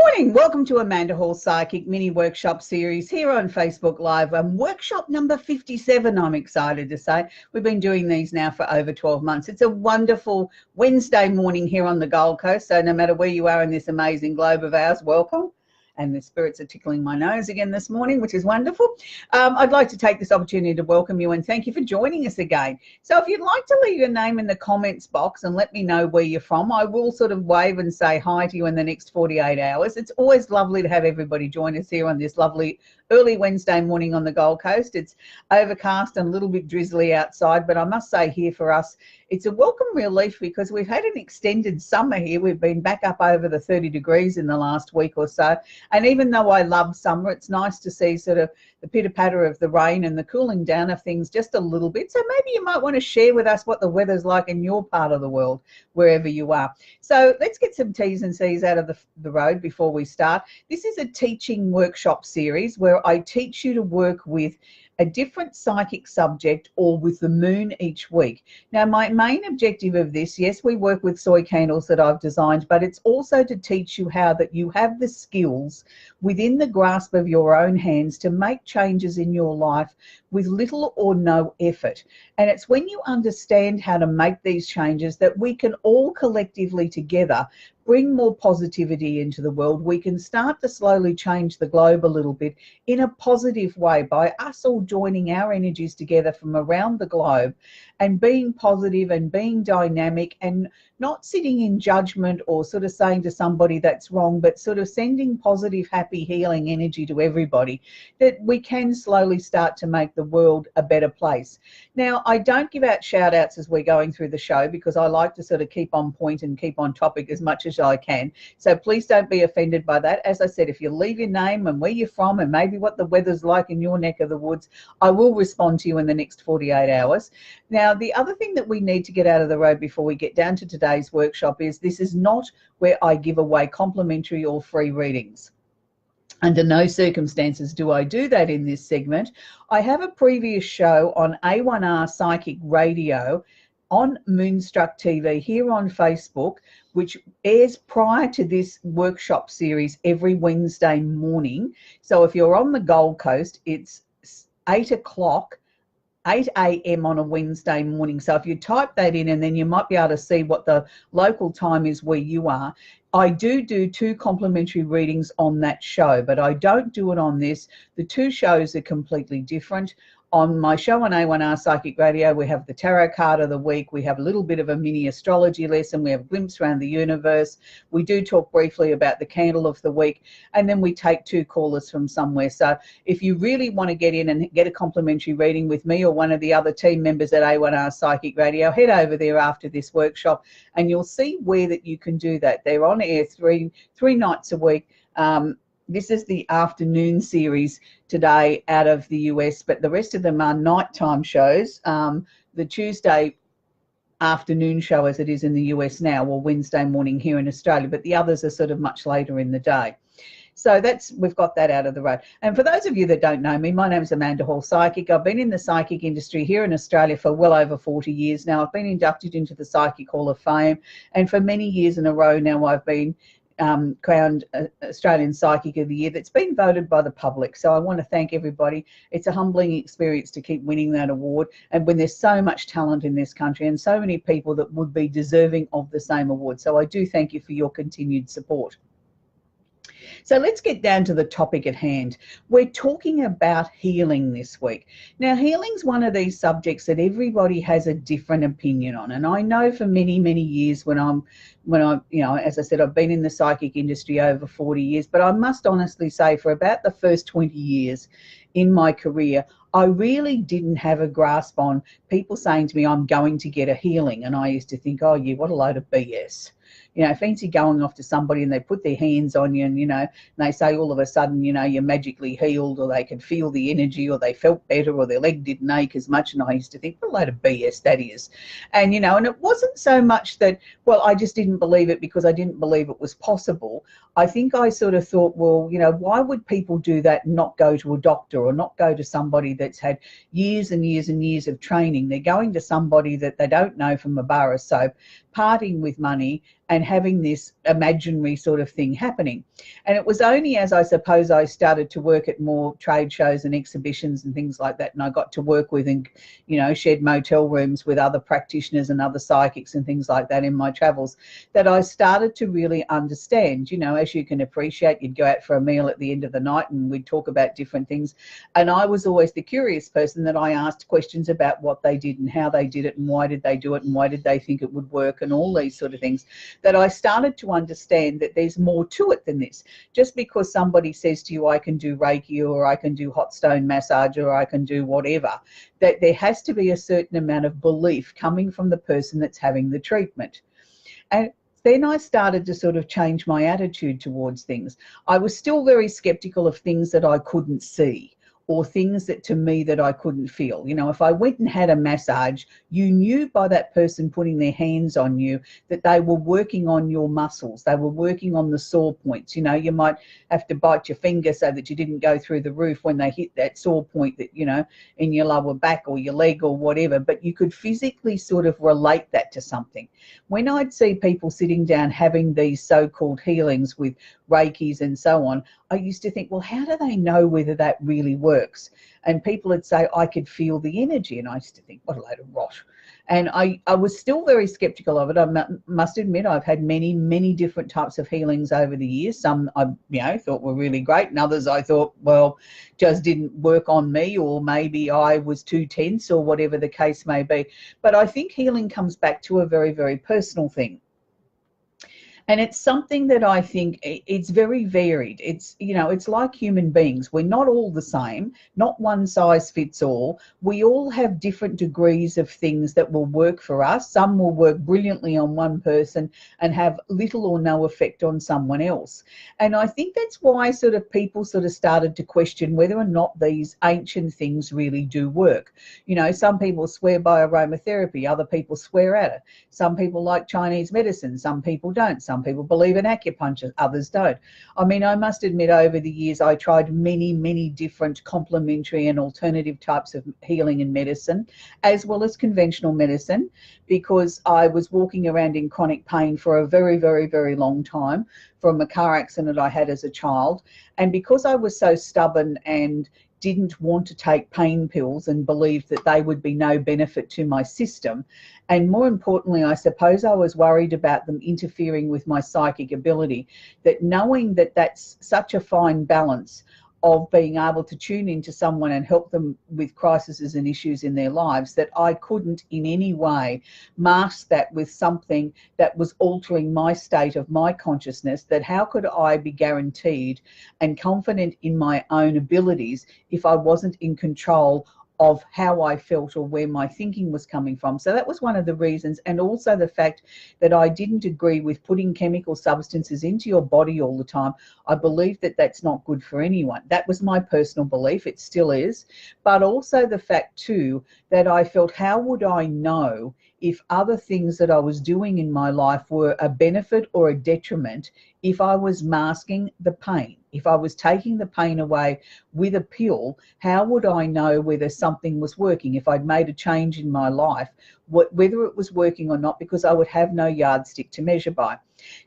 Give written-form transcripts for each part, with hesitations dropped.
Morning, welcome to Amanda Hall Psychic mini workshop series here on Facebook Live. Workshop number 57, I'm excited to say. We've been doing these now for over 12 months. It's a wonderful Wednesday morning here on the Gold Coast, so no matter where you are in this amazing globe of ours, welcome. And the spirits are tickling my nose again this morning, which is wonderful. I'd like to take this opportunity to welcome you and thank you for joining us again. So if you'd like to leave your name in the comments box and let me know where you're from, I will sort of wave and say hi to you in the next 48 hours. It's always lovely to have everybody join us here on this lovely early Wednesday morning on the Gold Coast. It's overcast and a little bit drizzly outside, but I must say here for us, it's a welcome relief because we've had an extended summer here. We've been back up over the 30 degrees in the last week or so. And even though I love summer, it's nice to see sort of the pitter-patter of the rain and the cooling down of things just a little bit. So maybe you might want to share with us what the weather's like in your part of the world, wherever you are. So let's get some T's and C's out of the road before we start. This is a teaching workshop series where I teach you to work with a different psychic subject or with the moon each week. Now, my main objective of this, yes, we work with soy candles that I've designed, but it's also to teach you how that you have the skills within the grasp of your own hands to make changes in your life with little or no effort. And it's when you understand how to make these changes that we can all collectively together bring more positivity into the world. We can start to slowly change the globe a little bit in a positive way by us all joining our energies together from around the globe and being positive and being dynamic and not sitting in judgment or sort of saying to somebody that's wrong, but sort of sending positive, happy, healing energy to everybody, that we can slowly start to make the world a better place. Now, I don't give out shout outs as we're going through the show because I like to sort of keep on point and keep on topic as much as I can. So please don't be offended by that. As I said, if you leave your name and where you're from and maybe what the weather's like in your neck of the woods, I will respond to you in the next 48 hours. Now, the other thing that we need to get out of the road before we get down to today's workshop is this is not where I give away complimentary or free readings. Under no circumstances do I do that in this segment. I have a previous show on A1R Psychic Radio on Moonstruck TV here on Facebook, which airs prior to this workshop series every Wednesday morning. So if you're on the Gold Coast, it's 8 a.m. on a Wednesday morning. So if you type that in and then you might be able to see what the local time is where you are. I do 2 complimentary readings on that show, but I don't do it on this. The 2 shows are completely different. On my show on A1R Psychic Radio, we have the tarot card of the week. We have a little bit of a mini astrology lesson. We have a glimpse around the universe. We do talk briefly about the candle of the week, and then we take 2 callers from somewhere. So if you really want to get in and get a complimentary reading with me or one of the other team members at A1R Psychic Radio, head over there after this workshop and you'll see where that you can do that. They're on air three nights a week. This is the afternoon series today out of the US, but the rest of them are nighttime shows. The Tuesday afternoon show as it is in the US now, or Wednesday morning here in Australia, but the others are sort of much later in the day. So we've got that out of the road. And for those of you that don't know me, my name is Amanda Hall Psychic. I've been in the psychic industry here in Australia for well over 40 years now. I've been inducted into the Psychic Hall of Fame, and for many years in a row now I've been crowned Australian Psychic of the Year. That's been voted by the public. So I want to thank everybody. It's a humbling experience to keep winning that award, and when there's so much talent in this country and so many people that would be deserving of the same award. So I do thank you for your continued support. So let's get down to the topic at hand. We're talking about healing this week. Now, healing's one of these subjects that everybody has a different opinion on. And I know for many, many years when I'm, you know, as I said, I've been in the psychic industry over 40 years, but I must honestly say for about the first 20 years in my career, I really didn't have a grasp on people saying to me, I'm going to get a healing. And I used to think, oh, yeah, what a load of BS. You know, fancy going off to somebody and they put their hands on you and, you know, and they say all of a sudden, you know, you're magically healed, or they could feel the energy, or they felt better, or their leg didn't ache as much. And I used to think, what a load of BS that is. And, you know, and it wasn't so much that, well, I just didn't believe it because I didn't believe it was possible. I think I sort of thought, well, you know, why would people do that and not go to a doctor or not go to somebody that's had years and years and years of training? They're going to somebody that they don't know from a bar of soap, parting with money and having this imaginary sort of thing happening. And it was only as I suppose I started to work at more trade shows and exhibitions and things like that, and I got to work with and, you know, shared motel rooms with other practitioners and other psychics and things like that in my travels, that I started to really understand. You know, as you can appreciate, you'd go out for a meal at the end of the night and we'd talk about different things. And I was always the curious person that I asked questions about what they did and how they did it and why did they do it and why did they think it would work and all these sort of things, that I started to understand that there's more to it than this. Just because somebody says to you, I can do Reiki or I can do hot stone massage or I can do whatever, that there has to be a certain amount of belief coming from the person that's having the treatment. And then I started to sort of change my attitude towards things. I was still very skeptical of things that I couldn't see, or things that to me that I couldn't feel. You know, if I went and had a massage, you knew by that person putting their hands on you that they were working on your muscles. They were working on the sore points. You know, you might have to bite your finger so that you didn't go through the roof when they hit that sore point that, you know, in your lower back or your leg or whatever, but you could physically sort of relate that to something. When I'd see people sitting down having these so-called healings with Reikis and so on, I used to think, well, how do they know whether that really works? And people would say, I could feel the energy. And I used to think, what a load of rot. And I was still very skeptical of it. I must admit, I've had many different types of healings over the years. Some I, you know, thought were really great, and others I thought, well, just didn't work on me, or maybe I was too tense, or whatever the case may be. But I think healing comes back to a very personal thing. And it's something that I think it's very varied. It's, you know, it's like human beings. We're not all the same, not one size fits all. We all have different degrees of things that will work for us. Some will work brilliantly on one person and have little or no effect on someone else. And I think that's why sort of people sort of started to question whether or not these ancient things really do work. You know, some people swear by aromatherapy, other people swear at it. Some people like Chinese medicine, some people don't. Some people believe in acupuncture, others don't. I mean, I must admit, over the years, I tried many different complementary and alternative types of healing and medicine, as well as conventional medicine, because I was walking around in chronic pain for a very long time from a car accident I had as a child. And because I was so stubborn and didn't want to take pain pills and believed that they would be no benefit to my system. And more importantly, I suppose I was worried about them interfering with my psychic ability, that knowing that that's such a fine balance of being able to tune into someone and help them with crises and issues in their lives, that I couldn't in any way mask that with something that was altering my state of my consciousness. That how could I be guaranteed and confident in my own abilities if I wasn't in control of how I felt or where my thinking was coming from? So that was one of the reasons. And also the fact that I didn't agree with putting chemical substances into your body all the time. I believe that that's not good for anyone. That was my personal belief. It still is. But also the fact too that I felt, how would I know if other things that I was doing in my life were a benefit or a detriment if I was masking the pain? If I was taking the pain away with a pill, how would I know whether something was working? If I'd made a change in my life, whether it was working or not, because I would have no yardstick to measure by.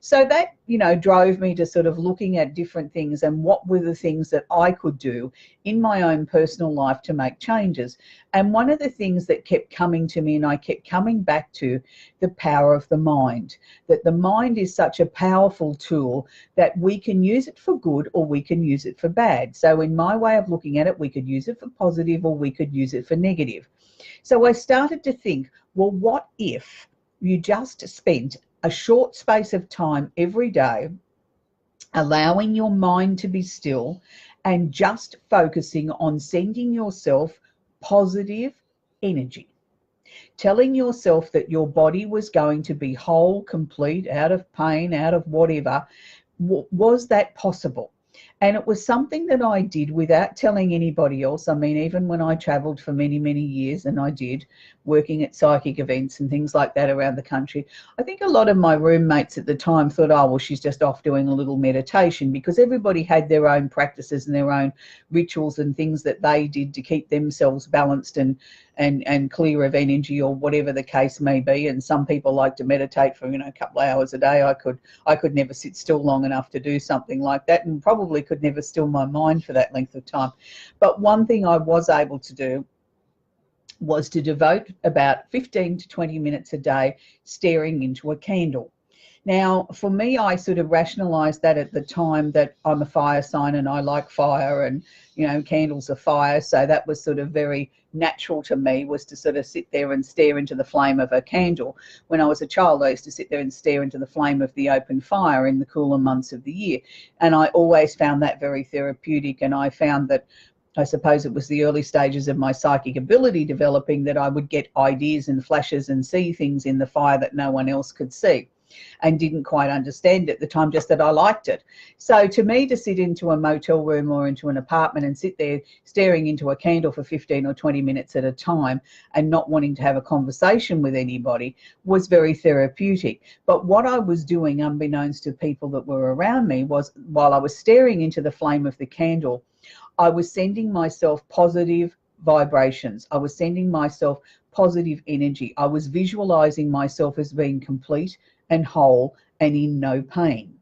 So that, you know, drove me to sort of looking at different things and what were the things that I could do in my own personal life to make changes. And one of the things that kept coming to me, and I kept coming back to, the power of the mind, that the mind is such a powerful tool that we can use it for good or we can use it for bad. So in my way of looking at it, we could use it for positive or we could use it for negative. So I started to think, well, what if you just spent a short space of time every day allowing your mind to be still and just focusing on sending yourself positive energy, telling yourself that your body was going to be whole, complete, out of pain, out of whatever? Was that possible? And it was something that I did without telling anybody else. I mean, even when I traveled for many, many years, and I did, working at psychic events and things like that around the country, I think a lot of my roommates at the time thought, oh, well, she's just off doing a little meditation, because everybody had their own practices and their own rituals and things that they did to keep themselves balanced and clear of energy, or whatever the case may be. And some people like to meditate for, a couple of hours a day. I could never sit still long enough to do something like that, and probably could never still my mind for that length of time. But one thing I was able to do was to devote about 15 to 20 minutes a day staring into a candle. Now, for me, I sort of rationalized that at the time, that I'm a fire sign and I like fire, and, candles are fire. So that was sort of very natural to me, was to sort of sit there and stare into the flame of a candle. When I was a child, I used to sit there and stare into the flame of the open fire in the cooler months of the year. And I always found that very therapeutic. And I found that, I suppose it was the early stages of my psychic ability developing, that I would get ideas and flashes and see things in the fire that no one else could see, and didn't quite understand at the time, just that I liked it. So to me, to sit into a motel room or into an apartment and sit there staring into a candle for 15 or 20 minutes at a time and not wanting to have a conversation with anybody was very therapeutic. But what I was doing, unbeknownst to people that were around me, was, while I was staring into the flame of the candle, I was sending myself positive vibrations. I was sending myself positive energy. I was visualizing myself as being complete and whole and in no pain.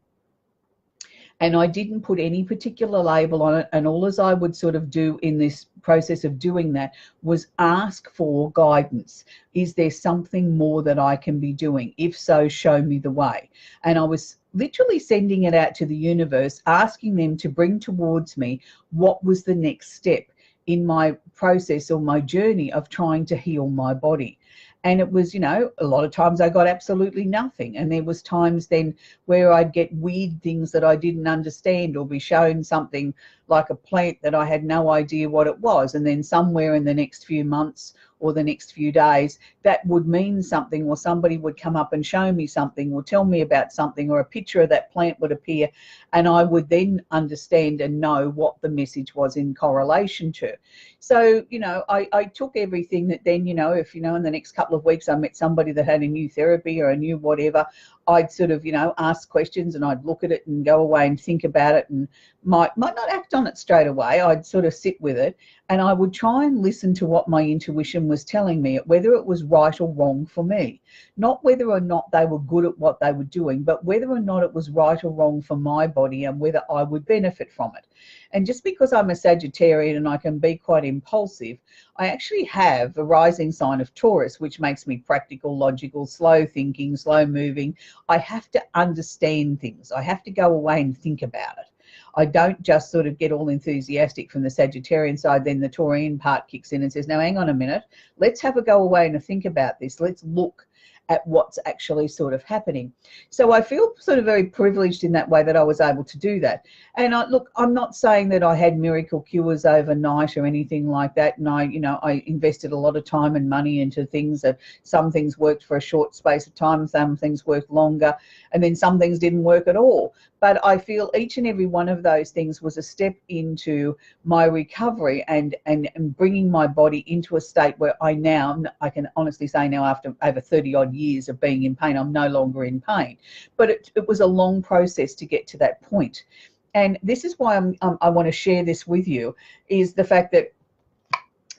And I didn't put any particular label on it. And all as I would sort of do in this process of doing that was ask for guidance. Is there something more that I can be doing? If so, show me the way. And I was literally sending it out to the universe, asking them to bring towards me what was the next step in my process or my journey of trying to heal my body. And it was, a lot of times I got absolutely nothing. And there was times then where I'd get weird things that I didn't understand, or be shown something like a plant that I had no idea what it was. And then somewhere in the next few months or the next few days, that would mean something, or somebody would come up and show me something or tell me about something, or a picture of that plant would appear, and I would then understand and know what the message was in correlation to. So, I took everything that then, if, in the next couple of weeks I met somebody that had a new therapy or a new whatever, I'd sort of, ask questions, and I'd look at it and go away and think about it, and might not act on it straight away. I'd sort of sit with it, and I would try and listen to what my intuition was telling me, whether it was right or wrong for me. Not whether or not they were good at what they were doing, but whether or not it was right or wrong for my body, and whether I would benefit from it. And just because I'm a Sagittarian and I can be quite impulsive, I actually have a rising sign of Taurus, which makes me practical, logical, slow thinking, slow moving. I have to understand things. I have to go away and think about it. I don't just sort of get all enthusiastic from the Sagittarian side, then the Taurian part kicks in and says, no, hang on a minute, let's have a go away and think about this. Let's look at what's actually sort of happening. So I feel sort of very privileged in that way that I was able to do that. And look, I'm not saying that I had miracle cures overnight or anything like that. And I invested a lot of time and money into things that some things worked for a short space of time, some things worked longer, and then some things didn't work at all. But I feel each and every one of those things was a step into my recovery and bringing my body into a state where I can honestly say now, after over 30 odd years of being in pain, I'm no longer in pain. But it was a long process to get to that point. And this is why I want to share this with you, is the fact that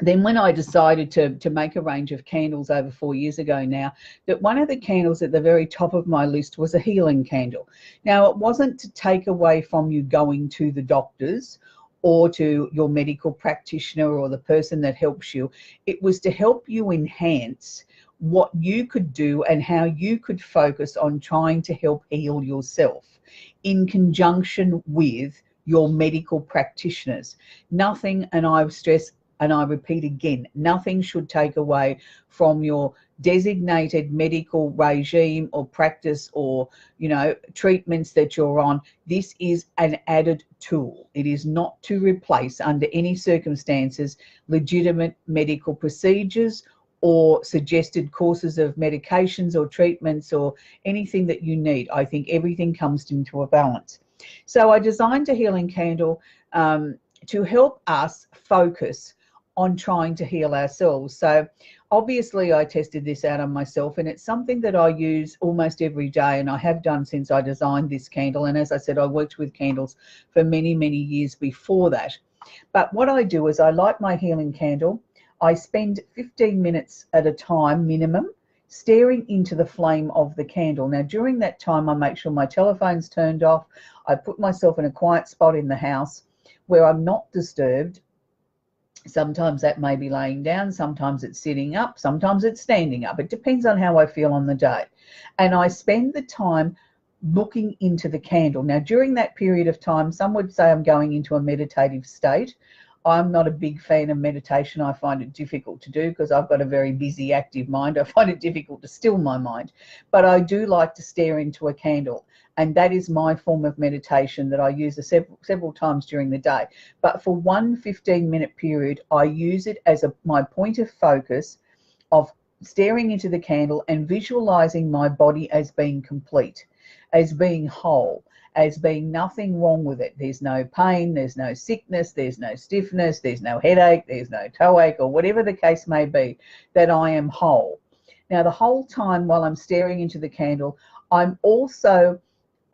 then when I decided to make a range of candles over 4 years ago now, that one of the candles at the very top of my list was a healing candle. Now, it wasn't to take away from you going to the doctors or to your medical practitioner or the person that helps you. It was to help you enhance what you could do and how you could focus on trying to help heal yourself in conjunction with your medical practitioners. Nothing, and I stress and I repeat again, nothing should take away from your designated medical regime or practice or, treatments that you're on. This is an added tool. It is not to replace, under any circumstances, legitimate medical procedures or suggested courses of medications or treatments or anything that you need. I think everything comes into a balance. So I designed a healing candle to help us focus on trying to heal ourselves. So obviously I tested this out on myself, and it's something that I use almost every day, and I have done since I designed this candle. And as I said, I worked with candles for many, many years before that. But what I do is I light my healing candle. I spend 15 minutes at a time minimum staring into the flame of the candle. Now during that time I make sure my telephone's turned off. I put myself in a quiet spot in the house where I'm not disturbed. Sometimes that may be laying down, sometimes it's sitting up, sometimes it's standing up. It depends on how I feel on the day. And I spend the time looking into the candle. Now, during that period of time, some would say I'm going into a meditative state. I'm not a big fan of meditation. I find it difficult to do because I've got a very busy, active mind. I find it difficult to still my mind. But I do like to stare into a candle. And that is my form of meditation that I use several times during the day. But for one 15-minute period, I use it as my point of focus of staring into the candle and visualizing my body as being complete, as being whole, as being nothing wrong with it. There's no pain, there's no sickness, there's no stiffness, there's no headache, there's no toe ache, or whatever the case may be, that I am whole. Now, the whole time while I'm staring into the candle, I'm also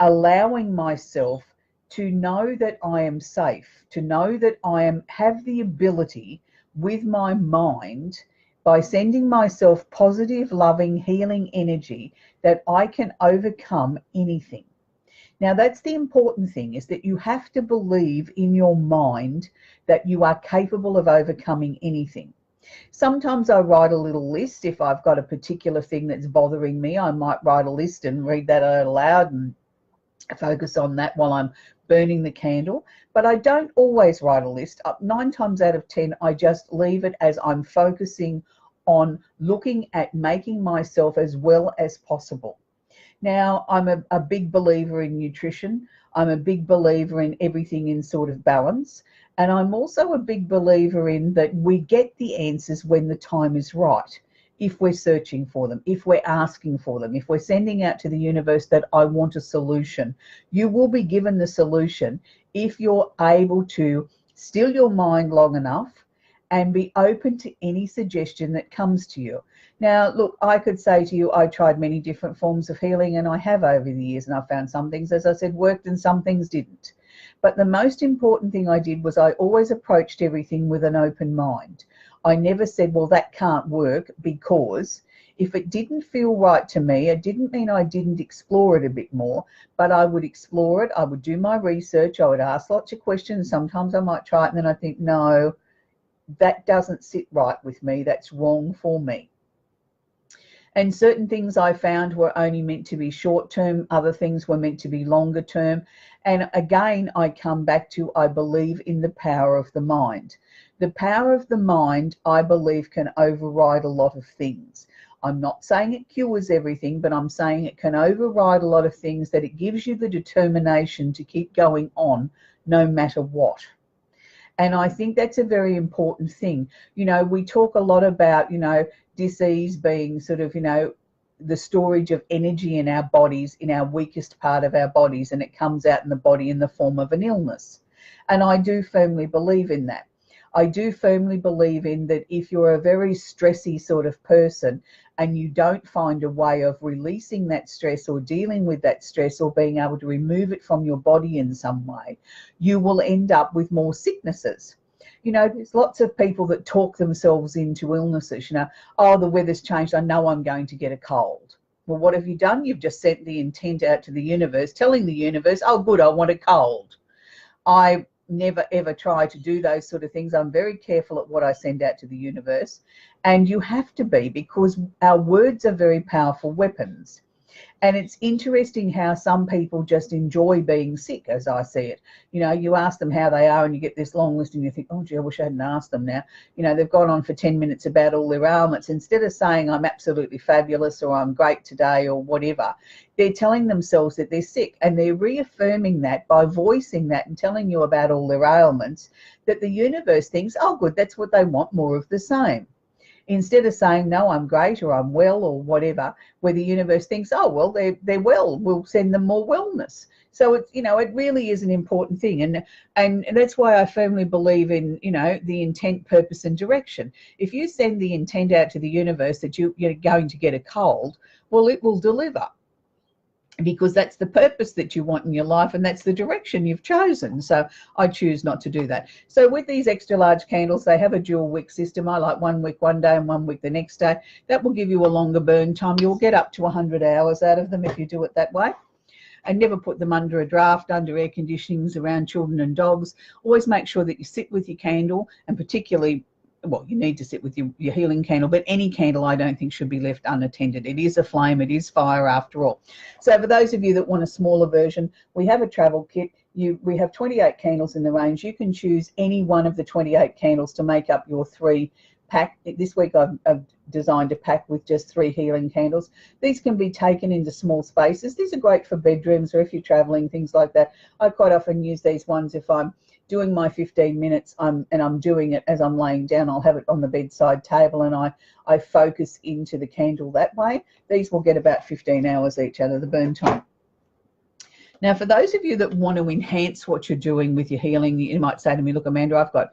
allowing myself to know that I am safe, to know that I have the ability with my mind, by sending myself positive, loving, healing energy, that I can overcome anything. Now, that's the important thing, is that you have to believe in your mind that you are capable of overcoming anything. Sometimes I write a little list. If I've got a particular thing that's bothering me, I might write a list and read that out aloud and focus on that while I'm burning the candle. But I don't always write a list. 9 times out of 10, I just leave it as I'm focusing on looking at making myself as well as possible. Now, I'm a big believer in nutrition. I'm a big believer in everything in sort of balance. And I'm also a big believer in that we get the answers when the time is right. If we're searching for them, if we're asking for them, if we're sending out to the universe that I want a solution, you will be given the solution if you're able to still your mind long enough and be open to any suggestion that comes to you. Now, look, I could say to you, I tried many different forms of healing, and I have over the years, and I found some things, as I said, worked and some things didn't. But the most important thing I did was I always approached everything with an open mind. I never said, well, that can't work, because if it didn't feel right to me, it didn't mean I didn't explore it a bit more, but I would explore it. I would do my research. I would ask lots of questions. Sometimes I might try it, and then I think, no, that doesn't sit right with me. That's wrong for me. And certain things I found were only meant to be short term. Other things were meant to be longer term. And again, I come back to, I believe in the power of the mind. The power of the mind, I believe, can override a lot of things. I'm not saying it cures everything, but I'm saying it can override a lot of things, that it gives you the determination to keep going on no matter what. And I think that's a very important thing. You know, we talk a lot about, you know, disease being sort of, you know, the storage of energy in our bodies, in our weakest part of our bodies, and it comes out in the body in the form of an illness. And I do firmly believe in that. I do firmly believe in that if you're a very stressy sort of person and you don't find a way of releasing that stress or dealing with that stress or being able to remove it from your body in some way, you will end up with more sicknesses. You know, there's lots of people that talk themselves into illnesses. You know, oh, the weather's changed, I know I'm going to get a cold. Well, what have you done? You've just sent the intent out to the universe, telling the universe, oh, good, I want a cold. I never ever try to do those sort of things. I'm very careful at what I send out to the universe, and you have to be, because our words are very powerful weapons. And it's interesting how some people just enjoy being sick, as I see it. You know, you ask them how they are and you get this long list and you think, oh, gee, I wish I hadn't asked them now. You know, they've gone on for 10 minutes about all their ailments. Instead of saying I'm absolutely fabulous or I'm great today or whatever, they're telling themselves that they're sick, and they're reaffirming that by voicing that and telling you about all their ailments, that the universe thinks, oh, good, that's what they want, more of the same. Instead of saying, no, I'm great or I'm well or whatever, where the universe thinks, oh, well, they're well, we'll send them more wellness. So it's, it really is an important thing. And that's why I firmly believe in, the intent, purpose, and direction. If you send the intent out to the universe that you're going to get a cold, well, it will deliver, because that's the purpose that you want in your life, and that's the direction you've chosen. So I choose not to do that. So with these extra large candles, they have a dual wick system. I like 1 wick one day and 1 wick the next day. That will give you a longer burn time. You'll get up to 100 hours out of them if you do it that way. And never put them under a draft, under air conditionings, around children and dogs. Always make sure that you sit with your candle, and particularly, well, you need to sit with your healing candle, but any candle I don't think should be left unattended. It is a flame, it is fire after all. So for those of you that want a smaller version, we have a travel kit. We have 28 candles in the range. You can choose any one of the 28 candles to make up your 3 pack. This week I've designed a pack with just 3 healing candles. These can be taken into small spaces. These are great for bedrooms or if you're traveling, things like that. I quite often use these ones if I'm doing my 15 minutes and I'm doing it as I'm laying down. I'll have it on the bedside table and I focus into the candle that way. These will get about 15 hours each out of the burn time. Now, for those of you that want to enhance what you're doing with your healing, you might say to me, look, Amanda, I've got,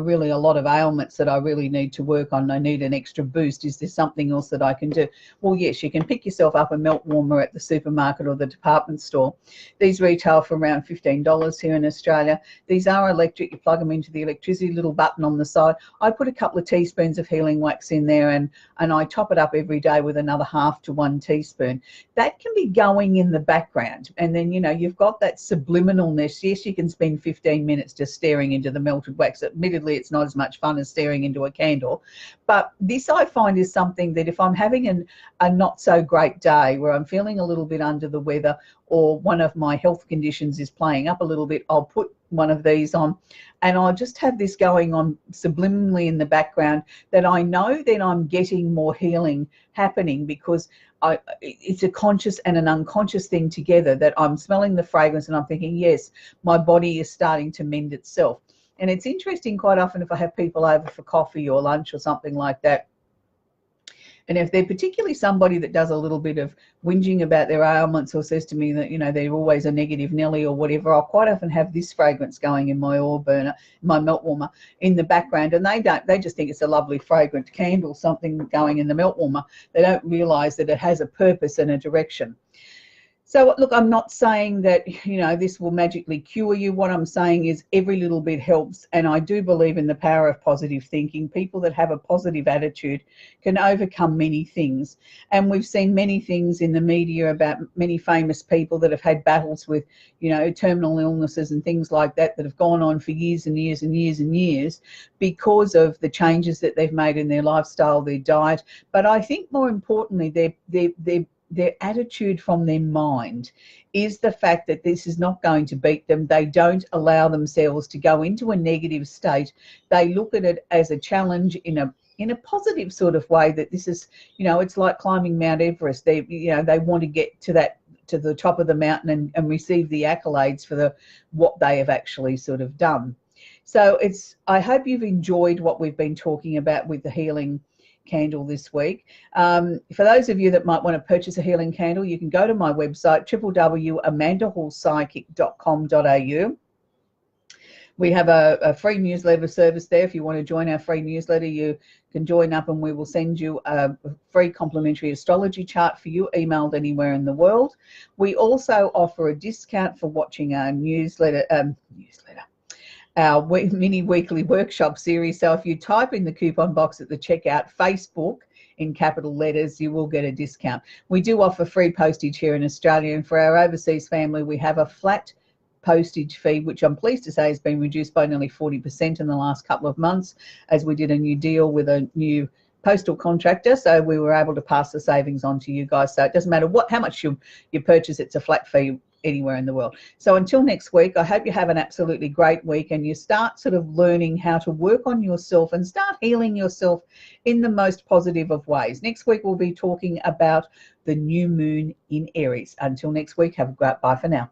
really a lot of ailments that I really need to work on. I need an extra boost. Is there something else that I can do? Well, yes, you can pick yourself up a melt warmer at the supermarket or the department store. These retail for around $15 here in Australia. These are electric. You plug them into the electricity little button on the side. I put a couple of teaspoons of healing wax in there and I top it up every day with another 1/2 to 1 teaspoon. That can be going in the background. And then, you've got that subliminalness. Yes, you can spend 15 minutes just staring into the melted wax. Admittedly, it's not as much fun as staring into a candle. But this I find is something that if I'm having a not so great day where I'm feeling a little bit under the weather or one of my health conditions is playing up a little bit, I'll put one of these on and I'll just have this going on subliminally in the background, that I know that I'm getting more healing happening, because it's a conscious and an unconscious thing together, that I'm smelling the fragrance and I'm thinking, yes, my body is starting to mend itself. And it's interesting, quite often if I have people over for coffee or lunch or something like that, and if they're particularly somebody that does a little bit of whinging about their ailments or says to me that, they're always a negative Nelly or whatever, I'll quite often have this fragrance going in my oil burner, my melt warmer in the background. And they just think it's a lovely fragrant candle, something going in the melt warmer. They don't realize that it has a purpose and a direction. So look, I'm not saying that, this will magically cure you. What I'm saying is every little bit helps. And I do believe in the power of positive thinking. People that have a positive attitude can overcome many things. And we've seen many things in the media about many famous people that have had battles with, terminal illnesses and things like that have gone on for years and years and years and years because of the changes that they've made in their lifestyle, their diet. But I think more importantly, their attitude from their mind is the fact that this is not going to beat them. They don't allow themselves to go into a negative state. They look at it as a challenge in a positive sort of way, that this is, it's like climbing Mount Everest. They want to get to the top of the mountain and receive the accolades for what they have actually sort of done. So I hope you've enjoyed what we've been talking about with the healing candle this week. For those of you that might want to purchase a healing candle, you can go to my website, www.amandahallpsychic.com.au. We have a free newsletter service there. If you want to join our free newsletter, you can join up and we will send you a free complimentary astrology chart for you, emailed anywhere in the world. We also offer a discount for watching our our mini weekly workshop series. So if you type in the coupon box at the checkout, Facebook in capital letters, you will get a discount. We do offer free postage here in Australia, and for our overseas family, we have a flat postage fee, which I'm pleased to say has been reduced by nearly 40% in the last couple of months, as we did a new deal with a new postal contractor, so we were able to pass the savings on to you guys. So it doesn't matter how much you purchase, it's a flat fee anywhere in the world. So until next week, I hope you have an absolutely great week and you start sort of learning how to work on yourself and start healing yourself in the most positive of ways. Next week, we'll be talking about the new moon in Aries. Until next week, have a great bye for now.